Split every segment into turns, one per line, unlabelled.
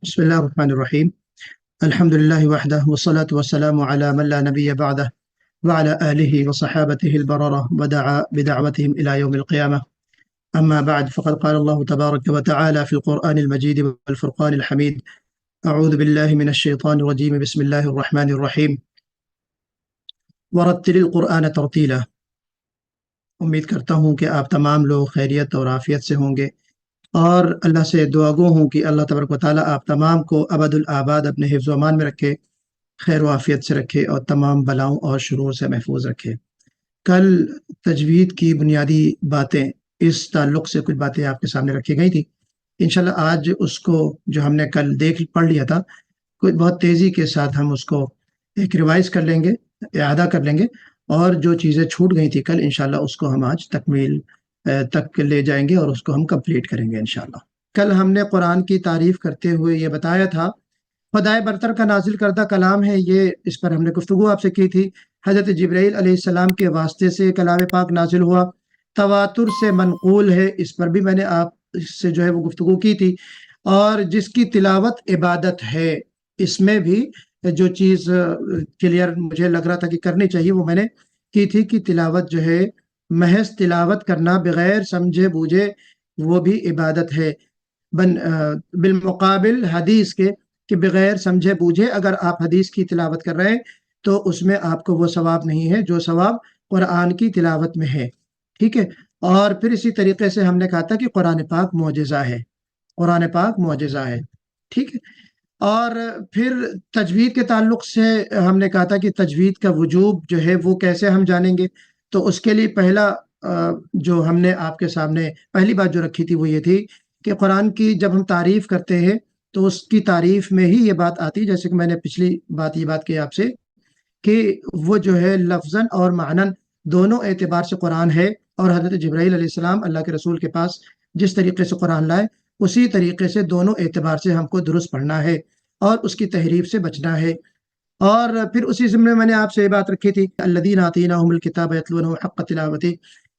بسم الله الرحمن الرحيم. الحمد لله وحده والصلاة والسلام على من لا نبي بعده وعلى آله وصحابته البررة ودعا بدعوتهم إلى يوم القيامة. أما بعد، فقد قال الله تبارك وتعالى في القرآن المجيد والفرقان الحميد: أعوذ بالله من الشيطان الرجيم. بسم الله الرحمن الرحيم. ورتل القرآن ترتیلا. امید کرتا ہوں کہ آپ تمام لوگ خیریت اور عافیت سے ہوں گے، اور اللہ سے دعا گو ہوں کہ اللہ تبارک و تعالیٰ آپ تمام کو ابد الآباد اپنے حفظ و امان میں رکھے، خیر و عافیت سے رکھے اور تمام بلاؤں اور شرور سے محفوظ رکھے۔ کل تجوید کی بنیادی باتیں، اس تعلق سے کچھ باتیں آپ کے سامنے رکھی گئی تھی۔ انشاءاللہ آج اس کو جو ہم نے کل پڑھ لیا تھا، کچھ بہت تیزی کے ساتھ ہم اس کو ایک ریوائز کر لیں گے، اعادہ کر لیں گے، اور جو چیزیں چھوٹ گئی تھی کل، انشاءاللہ اس کو ہم آج تکمیل تک لے جائیں گے اور اس کو ہم کمپلیٹ کریں گے انشاءاللہ۔ کل ہم نے قرآن کی تعریف کرتے ہوئے یہ بتایا تھا، خدائے برتر کا نازل کردہ کلام ہے یہ، اس پر ہم نے گفتگو آپ سے کی تھی۔ حضرت جبرائیل علیہ السلام کے واسطے سے کلام پاک نازل ہوا، تواتر سے منقول ہے، اس پر بھی میں نے آپ سے جو ہے وہ گفتگو کی تھی۔ اور جس کی تلاوت عبادت ہے، اس میں بھی جو چیز کلیئر مجھے لگ رہا تھا کہ کرنی چاہیے وہ میں نے کی تھی کہ تلاوت جو ہے، محض تلاوت کرنا بغیر سمجھے بوجھے، وہ بھی عبادت ہے، بالمقابل حدیث کے، کہ بغیر سمجھے بوجھے اگر آپ حدیث کی تلاوت کر رہے ہیں تو اس میں آپ کو وہ ثواب نہیں ہے جو ثواب قرآن کی تلاوت میں ہے، ٹھیک ہے۔ اور پھر اسی طریقے سے ہم نے کہا تھا کہ قرآن پاک معجزہ ہے، قرآن پاک معجزہ ہے، ٹھیک ہے۔ اور پھر تجوید کے تعلق سے ہم نے کہا تھا کہ تجوید کا وجوب جو ہے وہ کیسے ہم جانیں گے، تو اس کے لیے پہلا جو ہم نے آپ کے سامنے پہلی بات جو رکھی تھی وہ یہ تھی کہ قرآن کی جب ہم تعریف کرتے ہیں تو اس کی تعریف میں ہی یہ بات آتی، جیسے کہ میں نے پچھلی بات یہ بات کی آپ سے کہ وہ جو ہے لفظاً اور معناً دونوں اعتبار سے قرآن ہے، اور حضرت جبرائیل علیہ السلام اللہ کے رسول کے پاس جس طریقے سے قرآن لائے اسی طریقے سے دونوں اعتبار سے ہم کو درست پڑھنا ہے اور اس کی تحریف سے بچنا ہے۔ اور پھر اسی ضمن میں نے آپ سے یہ بات رکھی تھی الذین آتیناہم الکتاب یتلونہ حق تلاوتہ،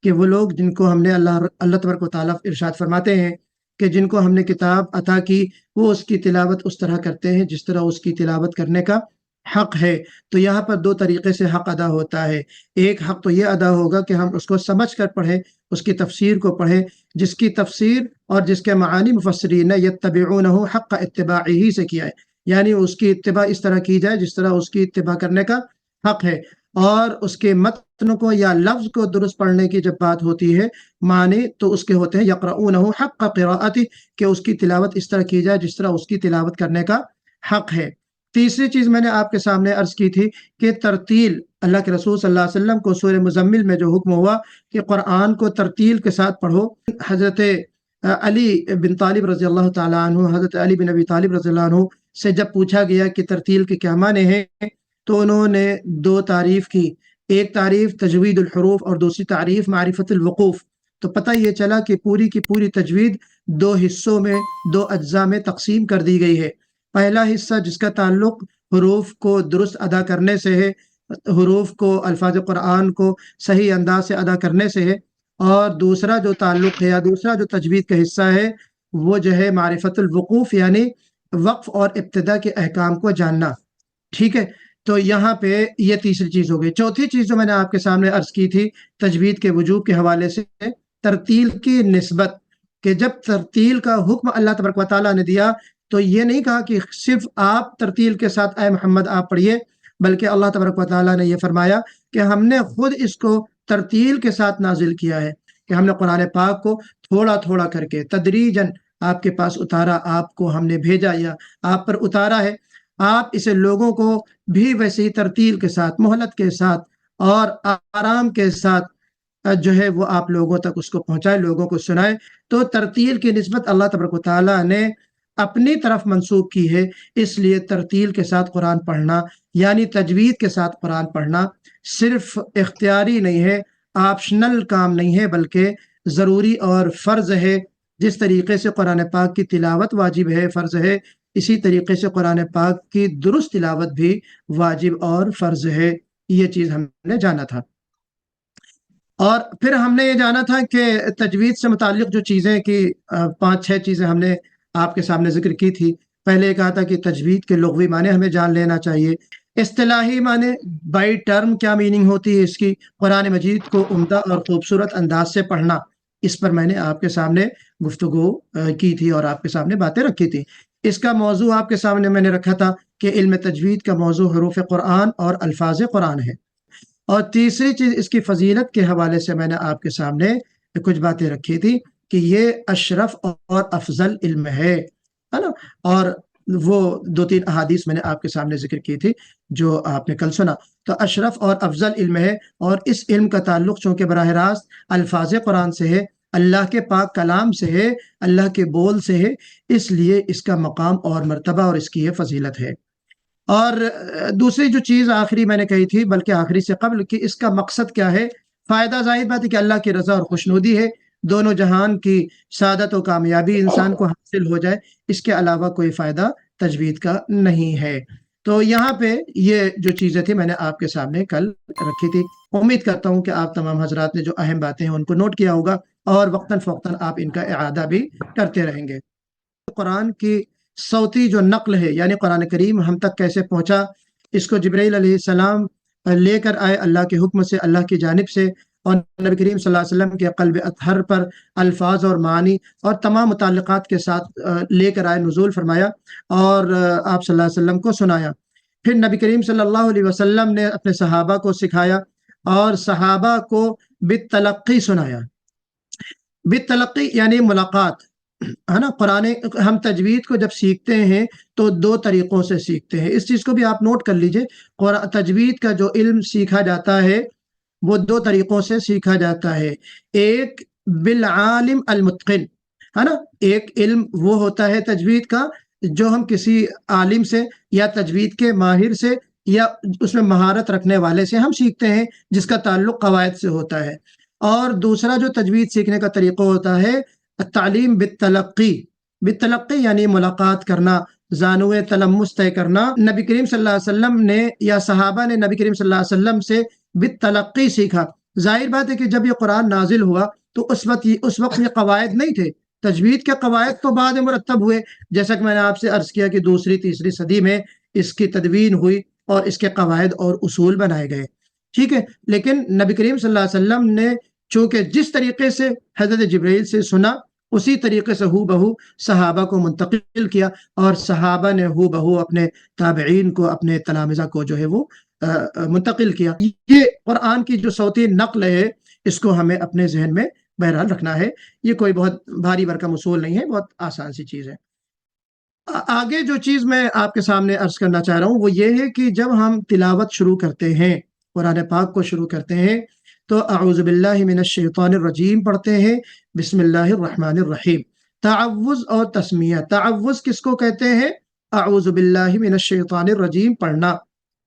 کہ وہ لوگ جن کو ہم نے اللہ تبارک و تعالیٰ ارشاد فرماتے ہیں کہ جن کو ہم نے کتاب عطا کی وہ اس کی تلاوت اس طرح کرتے ہیں جس طرح اس کی تلاوت کرنے کا حق ہے۔ تو یہاں پر دو طریقے سے حق ادا ہوتا ہے، ایک حق تو یہ ادا ہوگا کہ ہم اس کو سمجھ کر پڑھیں، اس کی تفسیر کو پڑھیں، جس کی تفسیر اور جس کے معانی مفسرین نے یتبعونہ حق اتباعہ سے کیا ہے، یعنی اس کی اتباع اس طرح کی جائے جس طرح اس کی اتباع کرنے کا حق ہے۔ اور اس کے متن کو یا لفظ کو درست پڑھنے کی جب بات ہوتی ہے معنی، تو اس کے ہوتے ہیں یقرؤونہ حق قراءتہ، کہ اس کی تلاوت اس طرح کی جائے جس طرح اس کی تلاوت کرنے کا حق ہے۔ تیسری چیز میں نے آپ کے سامنے عرض کی تھی کہ ترتیل، اللہ کے رسول صلی اللہ علیہ وسلم کو سورہ مزمل میں جو حکم ہوا کہ قرآن کو ترتیل کے ساتھ پڑھو، حضرت علی بن طالب رضی اللہ تعالیٰ عنہ، حضرت علی بن ابی طالب رضی اللہ عنہ سے جب پوچھا گیا کہ ترتیل کے کیا معنی ہیں، تو انہوں نے دو تعریف کی، ایک تعریف تجوید الحروف اور دوسری تعریف معرفت الوقوف۔ تو پتہ یہ چلا کہ پوری کی پوری تجوید دو حصوں میں، دو اجزاء میں تقسیم کر دی گئی ہے۔ پہلا حصہ جس کا تعلق حروف کو درست ادا کرنے سے ہے، حروف کو، الفاظ قرآن کو صحیح انداز سے ادا کرنے سے ہے، اور دوسرا جو تعلق ہے یا دوسرا جو تجوید کا حصہ ہے وہ جو ہے معرفت الوقوف، یعنی وقف اور ابتدا کے احکام کو جاننا، ٹھیک ہے۔ تو یہاں پہ یہ تیسری چیز ہو گئی۔ چوتھی چیز جو میں نے آپ کے سامنے عرض کی تھی تجوید کے وجوب کے حوالے سے، ترتیل کی نسبت، کہ جب ترتیل کا حکم اللہ تبارک و تعالیٰ نے دیا تو یہ نہیں کہا کہ صرف آپ ترتیل کے ساتھ اے محمد آپ پڑھیے، بلکہ اللہ تبارک و تعالیٰ نے یہ فرمایا کہ ہم نے خود اس کو ترتیل کے ساتھ نازل کیا ہے، کہ ہم نے قرآن پاک کو تھوڑا تھوڑا کر کے تدریجاً آپ کے پاس اتارا، آپ کو ہم نے بھیجا یا آپ پر اتارا ہے، آپ اسے لوگوں کو بھی ویسے ہی ترتیل کے ساتھ، مہلت کے ساتھ اور آرام کے ساتھ جو ہے وہ آپ لوگوں تک اس کو پہنچائے، لوگوں کو سنائے۔ تو ترتیل کی نسبت اللہ تبارک و تعالیٰ نے اپنی طرف منسوب کی ہے، اس لیے ترتیل کے ساتھ قرآن پڑھنا یعنی تجوید کے ساتھ قرآن پڑھنا صرف اختیاری نہیں ہے، آپشنل کام نہیں ہے، بلکہ ضروری اور فرض ہے۔ جس طریقے سے قرآن پاک کی تلاوت واجب ہے، فرض ہے، اسی طریقے سے قرآن پاک کی درست تلاوت بھی واجب اور فرض ہے۔ یہ چیز ہم نے جانا تھا، اور پھر ہم نے یہ جانا تھا کہ تجوید سے متعلق جو چیزیں کی 5-6 چیزیں ہم نے آپ کے سامنے ذکر کی تھی۔ پہلے یہ کہا تھا کہ تجوید کے لغوی معنی ہمیں جان لینا چاہیے، اصطلاحی معنی بائی ٹرم کیا میننگ ہوتی ہے اس کی، قرآن مجید کو عمدہ اور خوبصورت انداز سے پڑھنا، اس پر میں نے آپ کے سامنے گفتگو کی تھی اور آپ کے سامنے باتیں رکھی تھی۔ اس کا موضوع آپ کے سامنے میں نے رکھا تھا کہ علم تجوید کا موضوع حروف قرآن اور الفاظ قرآن ہے، اور تیسری چیز اس کی فضیلت کے حوالے سے میں نے آپ کے سامنے کچھ باتیں رکھی تھی کہ یہ اشرف اور افضل علم ہے نا، اور وہ 2-3 احادیث میں نے آپ کے سامنے ذکر کی تھی جو آپ نے کل سنا۔ تو اشرف اور افضل علم ہے، اور اس علم کا تعلق چونکہ براہ راست الفاظ قرآن سے ہے، اللہ کے پاک کلام سے ہے، اللہ کے بول سے ہے، اس لیے اس کا مقام اور مرتبہ اور اس کی یہ فضیلت ہے۔ اور دوسری جو چیز آخری میں نے کہی تھی، بلکہ آخری سے قبل، کہ اس کا مقصد کیا ہے، فائدہ ظاہر بات ہے کہ اللہ کی رضا اور خوشنودی ہے، دونوں جہان کی سعادت و کامیابی انسان کو حاصل ہو جائے، اس کے علاوہ کوئی فائدہ تجوید کا نہیں ہے۔ تو یہاں پہ یہ جو چیزیں تھیں میں نے آپ کے سامنے کل رکھی تھی، امید کرتا ہوں کہ آپ تمام حضرات نے جو اہم باتیں ہیں ان کو نوٹ کیا ہوگا، اور وقتاً فوقتاً آپ ان کا اعادہ بھی کرتے رہیں گے۔ قرآن کی صوتی جو نقل ہے، یعنی قرآن کریم ہم تک کیسے پہنچا، اس کو جبرائیل علیہ السلام لے کر آئے اللہ کے حکم سے، اللہ کی جانب سے، اور نبی کریم صلی اللہ علیہ وسلم کے قلب اطہر پر الفاظ اور معانی اور تمام متعلقات کے ساتھ لے کر آئے، نزول فرمایا اور آپ صلی اللہ علیہ وسلم کو سنایا۔ پھر نبی کریم صلی اللہ علیہ وسلم نے اپنے صحابہ کو سکھایا اور صحابہ کو بالتلقی سنایا۔ بالتلقی یعنی ملاقات ہے نا۔ قرآن ہم تجوید کو جب سیکھتے ہیں تو 2 طریقوں سے سیکھتے ہیں، اس چیز کو بھی آپ نوٹ کر لیجئے۔ تجوید کا جو علم سیکھا جاتا ہے وہ 2 طریقوں سے سیکھا جاتا ہے، ایک بالعالم المتقن ہے نا، ایک علم وہ ہوتا ہے تجوید کا جو ہم کسی عالم سے یا تجوید کے ماہر سے یا اس میں مہارت رکھنے والے سے ہم سیکھتے ہیں، جس کا تعلق قواعد سے ہوتا ہے۔ اور دوسرا جو تجوید سیکھنے کا طریقہ ہوتا ہے تعلیم بالتلقی، بالتلقی یعنی ملاقات کرنا، زانو تلمس طے کرنا۔ نبی کریم صلی اللہ علیہ وسلم نے یا صحابہ نے نبی کریم صلی اللہ علیہ وسلم سے بالتلقی سیکھا۔ ظاہر بات ہے کہ جب یہ قرآن نازل ہوا تو اس وقت یہ قواعد نہیں تھے، تجوید کے قواعد تو بعد میں مرتب ہوئے، جیسا کہ میں نے آپ سے عرض کیا کہ 2ری-3ری صدی میں اس کی تدوین ہوئی اور اس کے قواعد اور اصول بنائے گئے، ٹھیک ہے۔ لیکن نبی کریم صلی اللہ علیہ وسلم نے چونکہ جس طریقے سے حضرت جبرائیل سے سنا، اسی طریقے سے ہو بہو صحابہ کو منتقل کیا، اور صحابہ نے ہو بہو اپنے تابعین کو، اپنے تلامذہ کو جو ہے وہ منتقل کیا۔ یہ قرآن کی جو صوتی نقل ہے اس کو ہمیں اپنے ذہن میں بہرحال رکھنا ہے، یہ کوئی بہت بھاری بھرکم اصول نہیں ہے، بہت آسان سی چیز ہے۔ آگے جو چیز میں آپ کے سامنے عرض کرنا چاہ رہا ہوں وہ یہ ہے کہ جب ہم تلاوت شروع کرتے ہیں، قرآن پاک کو شروع کرتے ہیں، تو اعوذ باللہ من الشیطان الرجیم پڑھتے ہیں، بسم اللہ الرحمن الرحیم۔ تعوذ اور تسمیہ، تعوذ کس کو کہتے ہیں؟ اعوذ باللہ من الشیطان الرجیم پڑھنا۔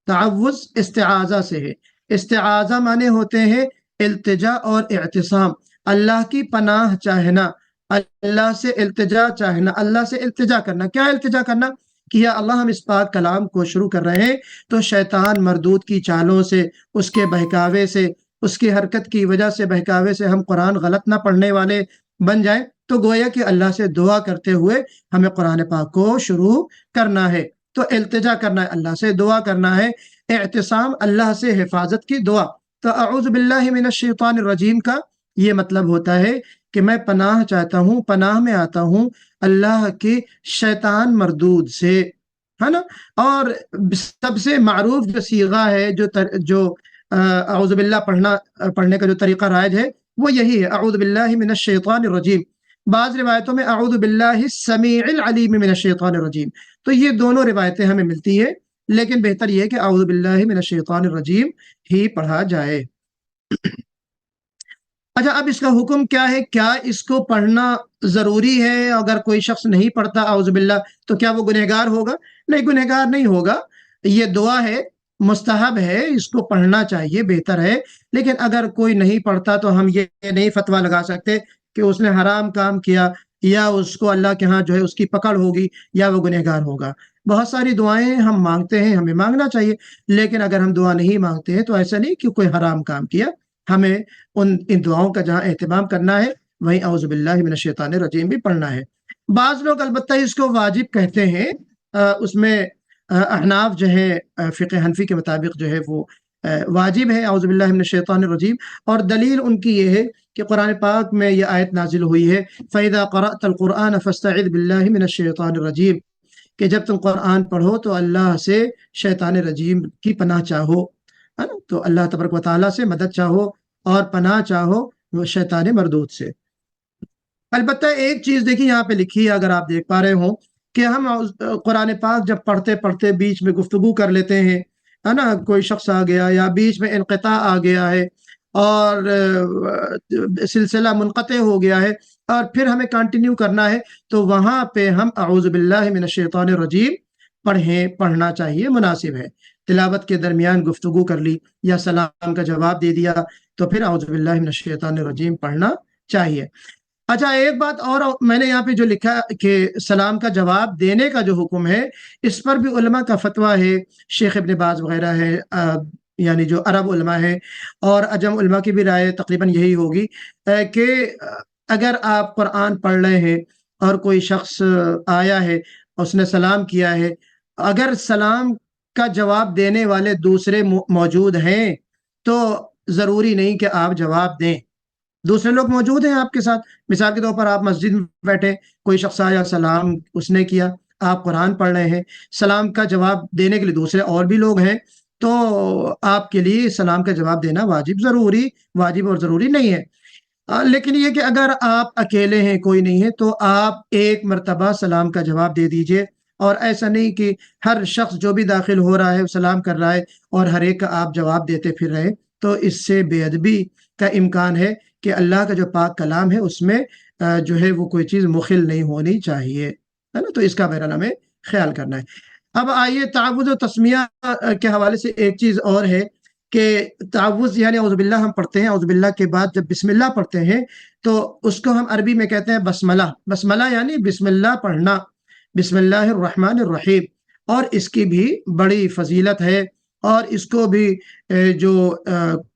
تعوذ استعاذہ سے ہے، استعاذہ معنی ہوتے ہیں التجا اور اعتصام، اللہ کی پناہ چاہنا، اللہ سے التجا چاہنا، اللہ سے التجا کرنا۔ کیا التجا کرنا؟ کہ یا اللہ ہم اس پاک کلام کو شروع کر رہے ہیں تو شیطان مردود کی چالوں سے، اس کے بہکاوے سے، اس کی حرکت کی وجہ سے، بہکاوے سے ہم قرآن غلط نہ پڑھنے والے بن جائیں، تو گویا کہ اللہ سے دعا کرتے ہوئے ہمیں قرآن پاک کو شروع کرنا ہے۔ تو التجا کرنا ہے، اللہ سے دعا کرنا ہے، اعتصام اللہ سے حفاظت کی دعا۔ تو اعوذ باللہ من الشیطان الرجیم کا یہ مطلب ہوتا ہے کہ میں پناہ چاہتا ہوں، پناہ میں آتا ہوں اللہ کے شیطان مردود سے، ہے نا۔ اور سب سے معروف جو صیغہ ہے، جو اعوذ باللہ پڑھنے کا جو طریقہ رائج ہے وہ یہی ہے، اعوذ باللہ من الشیطان الرجیم۔ بعض روایتوں میں اعوذ باللہ السمیع العلیم من الشیطان الرجیم۔ تو یہ دونوں روایتیں ہمیں ملتی ہے، لیکن بہتر یہ ہے کہ اعوذ باللہ من الشیطان الرجیم ہی پڑھا جائے۔ اچھا، اب اس کا حکم کیا ہے؟ کیا اس کو پڑھنا ضروری ہے؟ اگر کوئی شخص نہیں پڑھتا اعوذ باللہ تو کیا وہ گنہگار ہوگا؟ نہیں، گنہگار نہیں ہوگا، یہ دعا ہے، مستحب ہے، اس کو پڑھنا چاہیے، بہتر ہے۔ لیکن اگر کوئی نہیں پڑھتا تو ہم یہ نہیں فتویٰ لگا سکتے کہ اس نے حرام کام کیا یا اس کو اللہ کے ہاں جو ہے اس کی پکڑ ہوگی یا وہ گنہگار ہوگا۔ بہت ساری دعائیں ہم مانگتے ہیں، ہمیں مانگنا چاہیے، لیکن اگر ہم دعا نہیں مانگتے ہیں تو ایسا نہیں کہ کوئی حرام کام کیا، ہمیں ان دعاؤں کا جہاں اہتمام کرنا ہے وہیں اعوذ باللہ من الشیطان الرجیم بھی پڑھنا ہے۔ بعض لوگ البتہ اس کو واجب کہتے ہیں، اس میں احناف جو ہے فقہ حنفی کے مطابق جو ہے وہ واجب ہے، اعوذ باللہ من الشیطان الرجیم، اور دلیل ان کی یہ ہے کہ قرآن پاک میں یہ آیت نازل ہوئی ہے فَإِذَا قَرَأْتَ الْقُرْآنَ فَاسْتَعِذْ بِاللَّهِ مِنَ الشَّيْطَانِ الرَّجِيمِ، کہ جب تم قرآن پڑھو تو اللہ سے شیطان رجیم کی پناہ چاہو، ہے نا، تو اللہ تبارک و تعالیٰ سے مدد چاہو اور پناہ چاہو وہ شیطان مردود سے۔ البتہ ایک چیز دیکھیے یہاں پہ لکھی ہے، اگر آپ دیکھ پا رہے ہوں کہ ہم قرآن پاک جب پڑھتے پڑھتے بیچ میں گفتگو کر لیتے ہیں، ہے نا، کوئی شخص آ گیا یا بیچ میں انقطاع آ گیا ہے اور سلسلہ منقطع ہو گیا ہے اور پھر ہمیں کنٹینیو کرنا ہے، تو وہاں پہ ہم اعوذ باللہ من الشیطان الرجیم پڑھنا چاہیے، مناسب ہے۔ تلاوت کے درمیان گفتگو کر لی یا سلام کا جواب دے دیا تو پھر اعوذ باللہ من الشیطان الرجیم پڑھنا چاہیے۔ اچھا، ایک بات اور میں نے یہاں پہ جو لکھا کہ سلام کا جواب دینے کا جو حکم ہے، اس پر بھی علماء کا فتویٰ ہے، شیخ ابن باز وغیرہ ہے، یعنی جو عرب علماء ہے، اور عجم علماء کی بھی رائے تقریباً یہی ہوگی کہ اگر آپ قرآن پڑھ رہے ہیں اور کوئی شخص آیا ہے، اس نے سلام کیا ہے، اگر سلام کا جواب دینے والے دوسرے موجود ہیں تو ضروری نہیں کہ آپ جواب دیں۔ دوسرے لوگ موجود ہیں آپ کے ساتھ، مثال کے طور پر آپ مسجد میں بیٹھے، کوئی شخص آیا، سلام اس نے کیا، آپ قرآن پڑھ رہے ہیں، سلام کا جواب دینے کے لیے دوسرے اور بھی لوگ ہیں، تو آپ کے لیے سلام کا جواب دینا واجب اور ضروری نہیں ہے۔ لیکن یہ کہ اگر آپ اکیلے ہیں، کوئی نہیں ہے، تو آپ ایک مرتبہ سلام کا جواب دے دیجئے، اور ایسا نہیں کہ ہر شخص جو بھی داخل ہو رہا ہے سلام کر رہا ہے اور ہر ایک کا آپ جواب دیتے پھر رہے، تو اس سے بے ادبی کا امکان ہے کہ اللہ کا جو پاک کلام ہے اس میں جو ہے وہ کوئی چیز مخل نہیں ہونی چاہیے، ہے نا، تو اس کا بہرحال ہمیں خیال کرنا ہے۔ اب آئیے تعوذ و تسمیہ کے حوالے سے ایک چیز اور ہے کہ تعوذ یعنی اعوذ باللہ ہم پڑھتے ہیں، اعوذ باللہ کے بعد جب بسم اللہ پڑھتے ہیں تو اس کو ہم عربی میں کہتے ہیں بسملہ۔ بسملہ یعنی بسم اللہ پڑھنا، بسم اللہ الرحمن الرحیم، اور اس کی بھی بڑی فضیلت ہے، اور اس کو بھی جو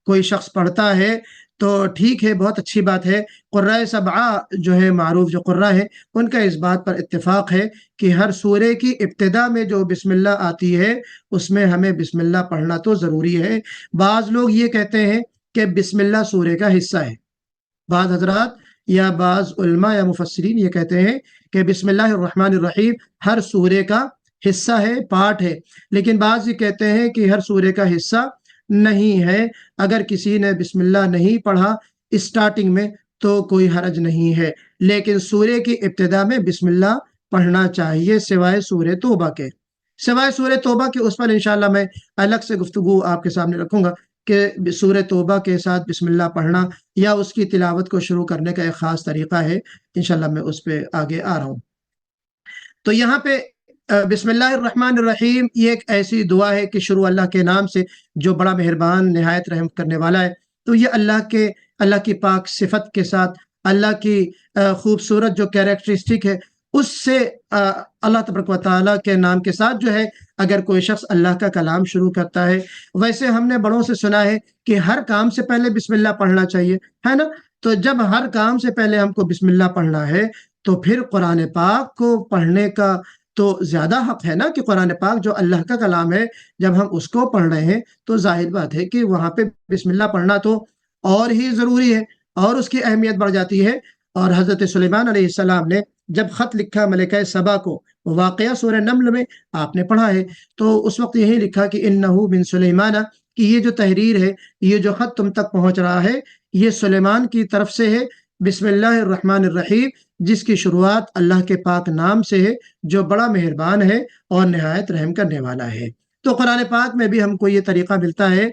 کوئی شخص پڑھتا ہے تو ٹھیک ہے، بہت اچھی بات ہے۔ قرۂ سبعہ جو ہے، معروف جو قرہ ہے، ان کا اس بات پر اتفاق ہے کہ ہر سورے کی ابتدا میں جو بسم اللہ آتی ہے اس میں ہمیں بسم اللہ پڑھنا تو ضروری ہے۔ بعض لوگ یہ کہتے ہیں کہ بسم اللہ سورے کا حصہ ہے، بعض حضرات یا بعض علماء یا مفسرین یہ کہتے ہیں کہ بسم اللہ الرحمن الرحیم ہر سورے کا حصہ ہے، پارٹ ہے، لیکن بعض یہ کہتے ہیں کہ ہر سورے کا حصہ نہیں ہے۔ اگر کسی نے بسم اللہ نہیں پڑھا اسٹارٹنگ میں تو کوئی حرج نہیں ہے، لیکن سورے کی ابتدا میں بسم اللہ پڑھنا چاہیے، سوائے سورہ توبہ کے۔ سوائے سورہ توبہ کے اس پر انشاءاللہ میں الگ سے گفتگو آپ کے سامنے رکھوں گا کہ سورہ توبہ کے ساتھ بسم اللہ پڑھنا یا اس کی تلاوت کو شروع کرنے کا ایک خاص طریقہ ہے، انشاءاللہ میں اس پہ آگے آ رہا ہوں۔ تو یہاں پہ بسم اللہ الرحمن الرحیم یہ ایک ایسی دعا ہے کہ شروع اللہ کے نام سے جو بڑا مہربان نہایت رحم کرنے والا ہے، تو یہ اللہ کی پاک صفت کے ساتھ، اللہ کی خوبصورت جو کیریکٹرسٹک ہے اس سے اللہ تبارک و تعالیٰ کے نام کے ساتھ جو ہے اگر کوئی شخص اللہ کا کلام شروع کرتا ہے، ویسے ہم نے بڑوں سے سنا ہے کہ ہر کام سے پہلے بسم اللہ پڑھنا چاہیے، ہے نا، تو جب ہر کام سے پہلے ہم کو بسم اللہ پڑھنا ہے تو پھر قرآن پاک کو پڑھنے کا تو زیادہ حق ہے نا، کہ قرآن پاک جو اللہ کا کلام ہے جب ہم اس کو پڑھ رہے ہیں تو ظاہر بات ہے کہ وہاں پہ بسم اللہ پڑھنا تو اور ہی ضروری ہے اور اس کی اہمیت بڑھ جاتی ہے۔ اور حضرت سلیمان علیہ السلام نے جب خط لکھا ملکہ سبا کو، واقعہ سورہ نمل میں آپ نے پڑھا ہے، تو اس وقت یہی لکھا کہ انہو من سلیمان، کہ یہ جو تحریر ہے، یہ جو خط تم تک پہنچ رہا ہے یہ سلیمان کی طرف سے ہے، بسم اللہ الرحمن الرحیم، جس کی شروعات اللہ کے پاک نام سے ہے جو بڑا مہربان ہے اور نہایت رحم کرنے والا ہے۔ تو قرآن پاک میں بھی ہم کو یہ طریقہ ملتا ہے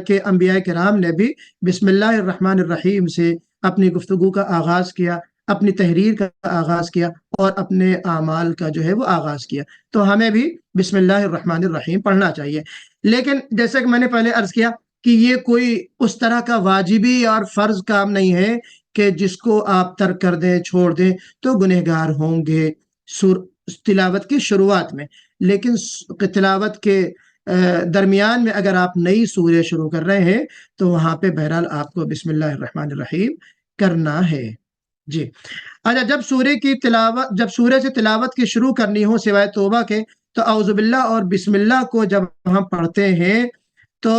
کہ انبیاء کرام نے بھی بسم اللہ الرحمن الرحیم سے اپنی گفتگو کا آغاز کیا، اپنی تحریر کا آغاز کیا اور اپنے اعمال کا جو ہے وہ آغاز کیا، تو ہمیں بھی بسم اللہ الرحمن الرحیم پڑھنا چاہیے۔ لیکن جیسے کہ میں نے پہلے عرض کیا کہ یہ کوئی اس طرح کا واجبی اور فرض کام نہیں ہے کہ جس کو آپ ترک کر دیں، چھوڑ دیں تو گنہگار ہوں گے تلاوت کی شروعات میں، لیکن تلاوت کے درمیان میں اگر آپ نئی سورہ شروع کر رہے ہیں تو وہاں پہ بہرحال آپ کو بسم اللہ الرحمن الرحیم کرنا ہے۔ جی اچھا، جب سورے سے تلاوت کی شروع کرنی ہو سوائے توبہ کے، تو اعوذ باللہ اور بسم اللہ کو جب ہم پڑھتے ہیں تو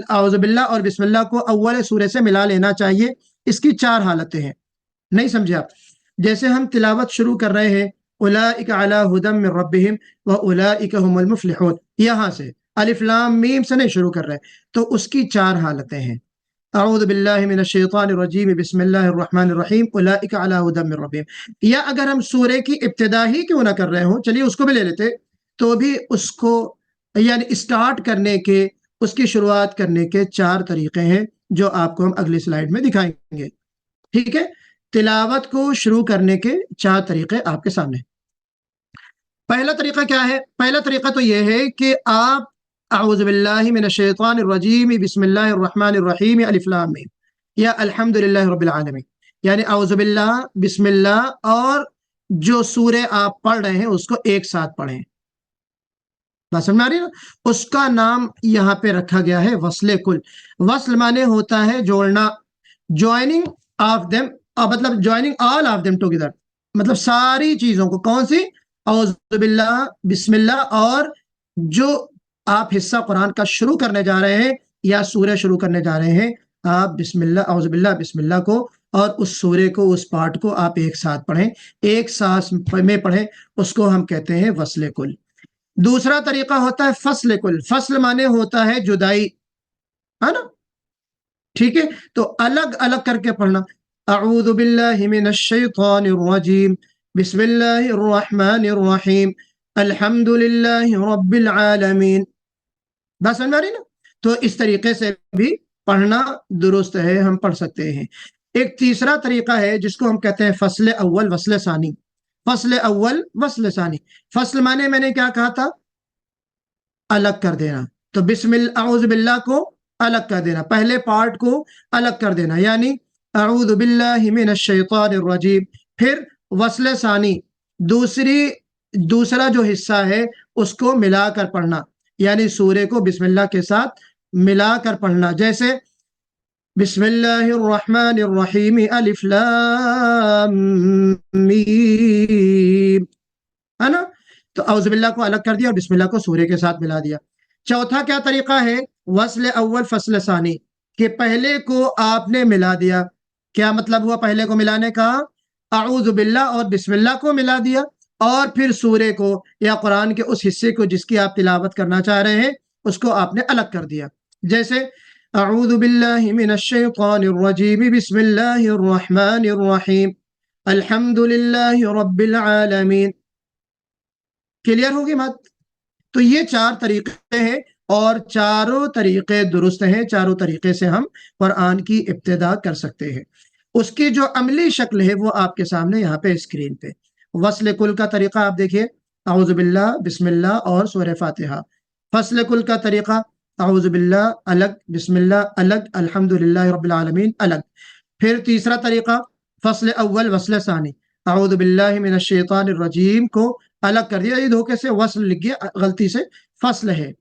اعوذ باللہ اور بسم اللہ کو اول سورے سے ملا لینا چاہیے۔ اس کی 4 حالتیں ہیں، نہیں سمجھے آپ؟ جیسے ہم تلاوت شروع کر رہے ہیں، اولئک علی ھدی من ربہم واولئک هم المفلحون، یہاں سے الف لام میم سے نہیں شروع کر رہے، تو اس کی 4 حالتیں ہیں۔ اعوذ باللہ من الشیطان الرجیم بسم اللہ الرحمن الرحیم اولئک علی ھدی من ربہم، یا اگر ہم سورے کی ابتدا ہی کیوں نہ کر رہے ہوں، چلیے اس کو بھی لے لیتے، تو بھی اس کو یعنی اسٹارٹ کرنے کے، اس کی شروعات کرنے کے 4 طریقے ہیں جو آپ کو ہم اگلی سلائیڈ میں دکھائیں گے، ٹھیک ہے؟ تلاوت کو شروع کرنے کے 4 طریقے آپ کے سامنے۔ پہلا طریقہ کیا ہے؟ پہلا طریقہ تو یہ ہے کہ آپ اعوذ باللہ من الشیطان الرجیم بسم اللہ الرحمن الرحیم الف لام میم یا الحمدللہ رب العالمین، یعنی اعوذ باللہ، بسم اللہ اور جو سورہ آپ پڑھ رہے ہیں اس کو ایک ساتھ پڑھیں۔ بات سمجھ میں آ رہی ہے نا؟ اس کا نام یہاں پہ رکھا گیا ہے وصل کل۔ وصل مانے ہوتا ہے جوڑنا، جوائننگ آف دیم، مطلب joining all of them together, مطلب ساری چیزوں کو۔ کون سی؟ اعوذ باللہ، بسم اللہ، اور جو آپ حصہ قرآن کا شروع کرنے جا رہے ہیں یا سورہ شروع کرنے جا رہے ہیں، آپ بسم اللہ، اعوذ باللہ، بسم اللہ کو اور اس سورے کو، اس پارٹ کو آپ ایک ساتھ پڑھیں، ایک سانس میں پڑھیں، اس کو ہم کہتے ہیں وصل کل۔ دوسرا طریقہ ہوتا ہے فصل کل۔ فصل مانے ہوتا ہے جدائی، ہے نا؟ ٹھیک ہے، تو الگ الگ کر کے پڑھنا۔ اعوذ باللہ من الشیطان الرجیم بسم اللہ الرحمن الرحیم الحمد للہ رب العالمین۔ بس سمجھ آ رہی نا؟ تو اس طریقے سے بھی پڑھنا درست ہے، ہم پڑھ سکتے ہیں۔ ایک تیسرا طریقہ ہے جس کو ہم کہتے ہیں فصل اول وصل ثانی۔ فصل اول وصل ثانی، فصل مانے میں نے کیا کہا تھا؟ الگ کر دینا۔ تو بسم اللہ، اعوذ باللہ کو الگ کر دینا، پہلے پارٹ کو الگ کر دینا، یعنی اعوذ باللہ من الشیطان الرجیم۔ پھر وصل ثانی، دوسرا جو حصہ ہے اس کو ملا کر پڑھنا، یعنی سورے کو بسم اللہ کے ساتھ ملا کر پڑھنا، جیسے بسم اللہ الرحمن الرحیم الف لام میم، ہے نا؟ تو اعوذ باللہ کو الگ کر دیا اور بسم اللہ کو سورے کے ساتھ ملا دیا۔ چوتھا کیا طریقہ ہے؟ وصل اول فصل ثانی، کہ پہلے کو آپ نے ملا دیا۔ کیا مطلب ہوا پہلے کو ملانے کا؟ اعوذ باللہ اور بسم اللہ کو ملا دیا، اور پھر سورے کو یا قرآن کے اس حصے کو جس کی آپ تلاوت کرنا چاہ رہے ہیں اس کو آپ نے الگ کر دیا، جیسے اعوذ باللہ من الشیطان الرجیم بسم اللہ الرحمن الرحیم الحمد للہ رب العالمین۔ کلیئر ہوگی بات؟ تو یہ 4 طریقے ہیں اور چاروں طریقے درست ہیں، چاروں طریقے سے ہم قرآن کی ابتدا کر سکتے ہیں۔ اس کی جو عملی شکل ہے وہ آپ کے سامنے یہاں پہ اسکرین پہ۔ وصل کل کا طریقہ آپ دیکھیے، اعوذ باللہ، بسم اللہ اور سورہ فاتحہ۔ فصل کل کا طریقہ اعوذ باللہ الگ، بسم اللہ الگ، الحمدللہ رب العالمین الگ۔ پھر تیسرا طریقہ فصل اول وصل ثانی، اعوذ باللہ من الشیطان الرجیم کو الگ کر دیا، یہ دھوکے سے وصل لکھ گیا، غلطی سے فصل ہے۔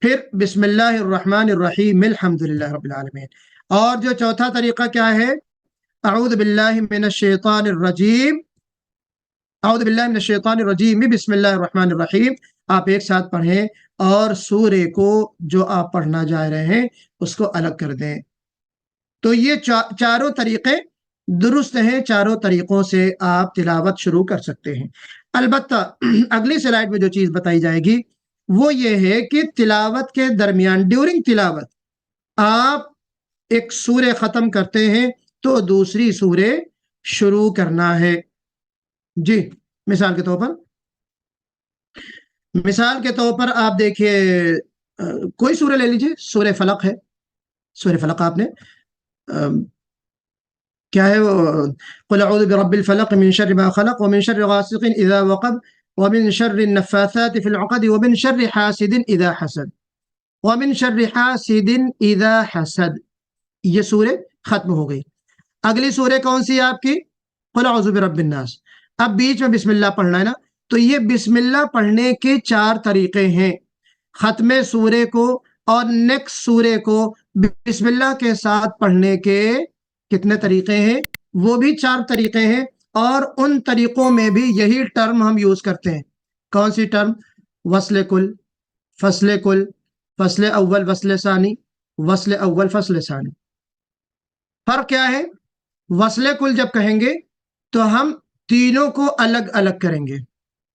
پھر بسم اللہ الرحمن الرحیم الحمدللہ رب العالمین۔ اور جو چوتھا طریقہ کیا ہے؟ اعوذ باللہ من الشیطان الرجیم، اعوذ باللہ من الشیطان الرجیم بسم اللہ الرحمن الرحیم، آپ ایک ساتھ پڑھیں اور سورے کو جو آپ پڑھنا جا رہے ہیں اس کو الگ کر دیں۔ تو یہ چاروں طریقے درست ہیں، چاروں طریقوں سے آپ تلاوت شروع کر سکتے ہیں۔ البتہ اگلی سلائیڈ میں جو چیز بتائی جائے گی وہ یہ ہے کہ تلاوت کے درمیان، ڈیورنگ تلاوت، آپ ایک سورہ ختم کرتے ہیں تو دوسری سورہ شروع کرنا ہے۔ جی، مثال کے طور پر آپ دیکھیے، کوئی سورہ لے لیجئے، سورہ فلق ہے۔ سورہ فلق آپ نے کیا ہے؟ قل اعوذ برب الفلق من شر ما خلق ومن شر غاسق اذا وقب ومن شر النفاثات في العقد ومن شر حاسد اذا حسد ومن شر حاسد اذا حسد۔ یہ سورہ ختم ہو گئی۔ اگلی سورہ کون سی ہے آپ کی؟ قل اعوذ برب الناس۔ اب بیچ میں بسم اللہ پڑھنا ہے نا، تو یہ بسم اللہ پڑھنے کے 4 طریقے ہیں۔ ختم سورے کو اور نیکسٹ سورے کو بسم اللہ کے ساتھ پڑھنے کے کتنے طریقے ہیں؟ وہ بھی 4 طریقے ہیں۔ اور ان طریقوں میں بھی یہی ٹرم ہم یوز کرتے ہیں. کون سی ٹرم؟ وصل کل، فصل کل، فصل اول فصل ثانی، وصل اول فصل ثانی. فرق کیا ہے؟ وصل کل جب کہیں گے تو ہم تینوں کو الگ الگ کریں گے،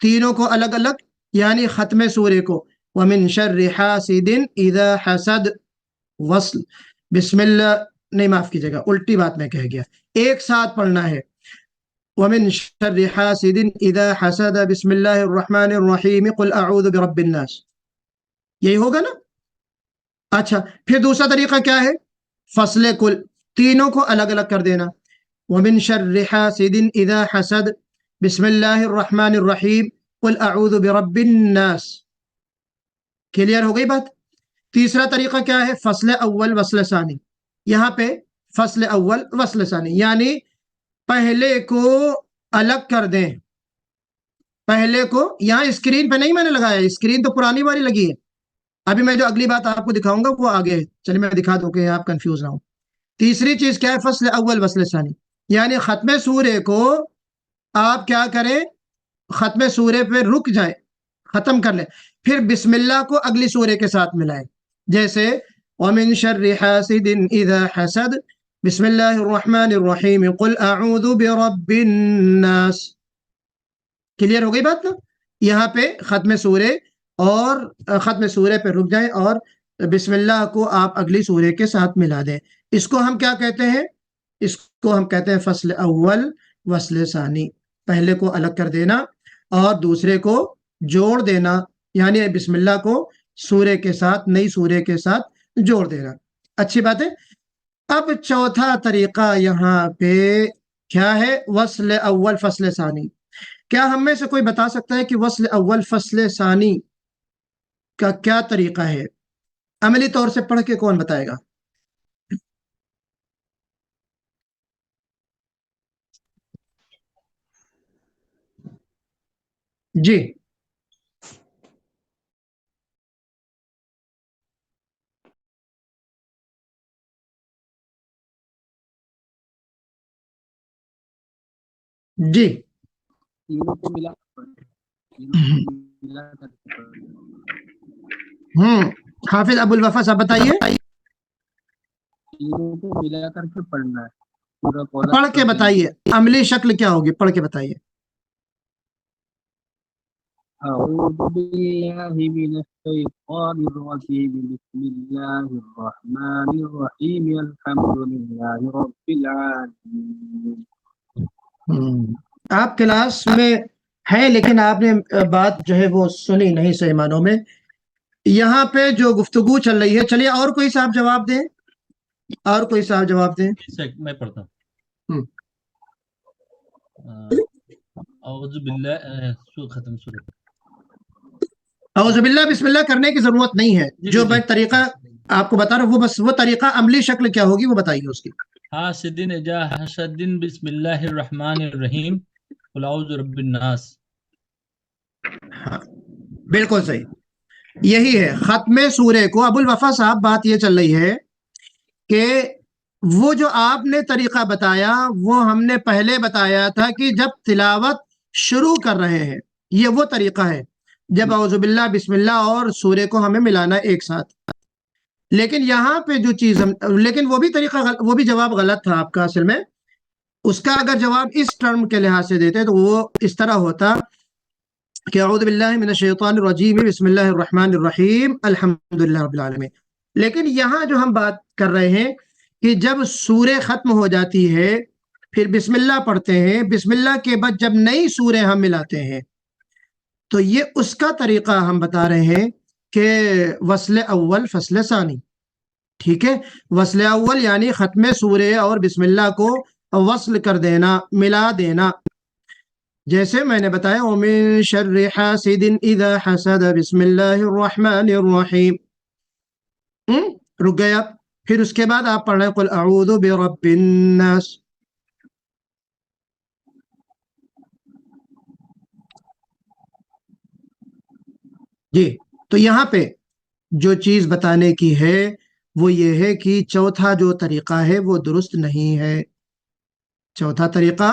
تینوں کو الگ الگ، یعنی ختم سورے کو وَمِن شَرِّ حَاسِدٍ إِذَا حَسَد، وصل بسم اللہ، نہیں معاف کیجیے گا، الٹی بات میں کہہ گیا، ایک ساتھ پڑھنا ہے. وَمِن شَرِّ حَاسِدٍ إِذَا حَسَدَ بسم اللہ الرحمن الرحیم قُلْ أَعُوذُ بِرَبِّ النَّاسِ. یہی ہوگا نا؟ اچھا، پھر دوسرا طریقہ کیا ہے؟ فصل کل، تینوں کو الگ الگ کر دینا. وَمِن شَرِّ حَاسِدٍ إِذَا حَسَدَ بسم اللہ الرحمن الرحیم قُلْ أَعُوذُ بِرَبِّ النَّاسِ. کلیئر ہو گئی بات؟ تیسرا طریقہ کیا ہے؟ فصل اول وصل ثانی. یہاں پہ فصل اول وصل ثانی، یعنی پہلے کو الگ کر دیں. پہلے کو یہاں اسکرین پہ نہیں میں نے لگایا، اسکرین تو پرانی والی لگی ہے. ابھی میں جو اگلی بات آپ کو دکھاؤں گا وہ آگے ہے، چلیے میں دکھا دوں کہ آپ کنفیوز نہ ہوں. تیسری چیز کیا ہے؟ فصل اول وصل ثانی، یعنی ختم سورے کو آپ کیا کریں؟ ختم سورے پہ رک جائیں، ختم کر لیں، پھر بسم اللہ کو اگلی سورے کے ساتھ ملائیں. جیسے وَمِن شَرِّ حَاسِدٍ إِذَا حَسَدَ بسم اللہ الرحمن الرحیم قُلْ أَعُوذُ بِرَبِّ النَّاسِ. کلیئر ہو گئی بات نا؟ یہاں پہ ختم سورے اور ختم سورے پہ رک جائیں اور بسم اللہ کو آپ اگلی سورے کے ساتھ ملا دیں. اس کو ہم کیا کہتے ہیں؟ اس کو ہم کہتے ہیں فصل اول وصل ثانی. پہلے کو الگ کر دینا اور دوسرے کو جوڑ دینا، یعنی بسم اللہ کو سورے کے ساتھ، نئی سورے کے ساتھ جوڑ دینا. اچھی بات ہے. اب چوتھا طریقہ یہاں پہ کیا ہے؟ وصل اول فصل ثانی. کیا ہم میں سے کوئی بتا سکتا ہے کہ وصل اول فصل ثانی کا کیا طریقہ ہے؟ عملی طور سے پڑھ کے کون بتائے گا؟ جی جی
تینوں کو ملا تینوں کو ملا کر
حافظ ابو الوفا صاحب بتائیے،
تینوں کو ملا کر کے پڑھنا ہے پورا پورا.
پڑھ کے بتائیے، عملی شکل کیا ہوگی؟ پڑھ کے بتائیے.
أعوذ بالله من الشيطان الرجيم بسم الله الرحمن الرحيم الحمد لله رب العالمين.
آپ کلاس میں ہیں لیکن آپ نے بات جو ہے وہ سنی نہیں صحیح معنوں میں. یہاں پہ جو گفتگو چل رہی ہے، چلیے اور کوئی صاحب جواب دیں، اور کوئی صاحب جواب دیں.
میں پڑھتا
ہوں.
ہوں. اعوذ باللہ ختم سورہ.
اعوذ باللہ بسم اللہ کرنے کی ضرورت نہیں ہے. جو میں طریقہ آپ کو بتا رہا ہوں وہ بس وہ طریقہ عملی شکل کیا ہوگی وہ بتائیے اس کی.
حاسدin اذا حسدin بسم اللہ الرحمن الرحیم قل اعوذ برب الناس.
بالکل صحیح، یہی ہے ختم سورے کو. ابو الوفا صاحب بات یہ چل رہی ہے کہ وہ جو آپ نے طریقہ بتایا وہ ہم نے پہلے بتایا تھا کہ جب تلاوت شروع کر رہے ہیں، یہ وہ طریقہ ہے جب اعوذ باللہ بسم اللہ اور سورے کو ہمیں ملانا ایک ساتھ. لیکن یہاں پہ جو چیز لیکن وہ بھی طریقہ وہ بھی جواب غلط تھا آپ کا. اصل میں اس کا اگر جواب اس ٹرم کے لحاظ سے دیتے تو وہ اس طرح ہوتا کہ اعوذ باللہ من الشیطان الرجیم بسم اللہ الرحمن الرحیم الحمدللہ رب العالمین. لیکن یہاں جو ہم بات کر رہے ہیں کہ جب سورہ ختم ہو جاتی ہے پھر بسم اللہ پڑھتے ہیں، بسم اللہ کے بعد جب نئی سورہ ہم ملاتے ہیں تو یہ اس کا طریقہ ہم بتا رہے ہیں کہ وصل اول فصل ثانی. ٹھیک ہے، وصل اول یعنی ختم سورہ اور بسم اللہ کو وصل کر دینا، ملا دینا. جیسے میں نے بتایا وَمِن شَرِّ حَاسِدٍ إِذَا حَسَدَ بسم اللہ الرحمن الرحیم. رک گئے آپ. پھر اس کے بعد آپ پڑھ رہے ہیں قُلْ أَعُوذُ بِرَبِّ النَّاسِ. جی تو یہاں پہ جو چیز بتانے کی ہے وہ یہ ہے کہ چوتھا جو طریقہ ہے وہ درست نہیں ہے. چوتھا طریقہ